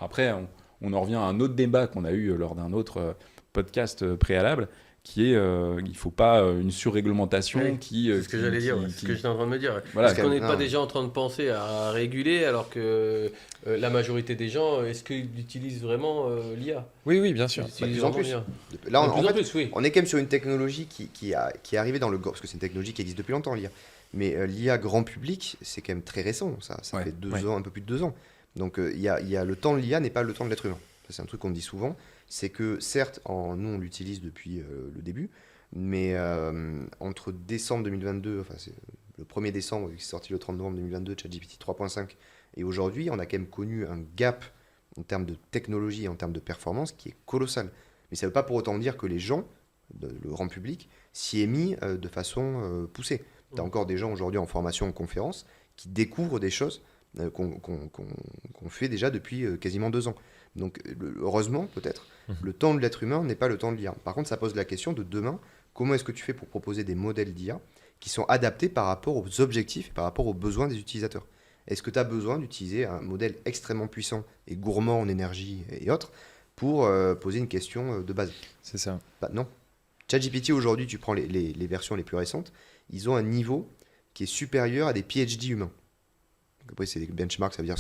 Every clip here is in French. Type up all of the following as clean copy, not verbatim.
Après, on en revient à un autre débat qu'on a eu lors d'un autre podcast préalable, qui est il ne faut pas une surréglementation Oui, qui, c'est ce que j'allais dire, c'est ce que j'étais en train de me dire. voilà, Est-ce qu'on n'est pas non. déjà en train de penser à réguler alors que la majorité des gens, est-ce qu'ils utilisent vraiment l'IA? Oui, bien sûr. Ils utilisent plus en vraiment plus. l'IA. Là, De en plus en fait, plus, oui. on est quand même sur une technologie qui est arrivée dans le... Parce que c'est une technologie qui existe depuis longtemps, l'IA. Mais l'IA grand public, c'est quand même très récent. Ça Ouais, fait 2 ans, un peu plus de 2 ans. Donc il y a le temps de l'IA n'est pas le temps de l'être humain. Ça, c'est un truc qu'on dit souvent. C'est que certes, nous on l'utilise depuis le début, mais entre décembre 2022, enfin c'est le 1er décembre, qui est sorti le 30 novembre 2022, ChatGPT 3.5, et aujourd'hui, on a quand même connu un gap en termes de technologie, en termes de performance, qui est colossal. Mais ça ne veut pas pour autant dire que les gens, le grand public, s'y est mis de façon poussée. Tu as encore des gens aujourd'hui en formation, en conférence, qui découvrent des choses qu'on fait déjà depuis quasiment 2 ans. Donc heureusement, peut-être, le temps de l'être humain n'est pas le temps de l'IA. Par contre, ça pose la question de demain, comment est-ce que tu fais pour proposer des modèles d'IA qui sont adaptés par rapport aux objectifs, par rapport aux besoins des utilisateurs. Est-ce que tu as besoin d'utiliser un modèle extrêmement puissant et gourmand en énergie et autres pour poser une question de base? C'est ça. Bah, non. ChatGPT, aujourd'hui, tu prends les versions les plus récentes, ils ont un niveau qui est supérieur à des PhD humains. Donc après, c'est des benchmarks, ça veut dire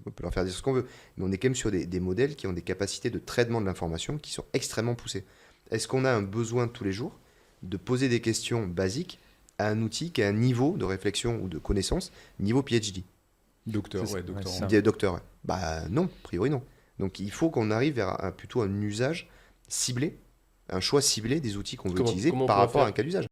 on peut leur faire dire ce qu'on veut. Mais on est quand même sur des modèles qui ont des capacités de traitement de l'information qui sont extrêmement poussées. Est-ce qu'on a un besoin tous les jours de poser des questions basiques à un outil qui a un niveau de réflexion ou de connaissance, niveau PhD? docteur, C'est- ouais, ouais, docteur. c'est ça. Des docteurs, ouais. Bah non, a priori non. Donc il faut qu'on arrive vers plutôt un usage ciblé, un choix ciblé des outils qu'on veut utiliser Comment on par pourrait rapport à faire un cas d'usage.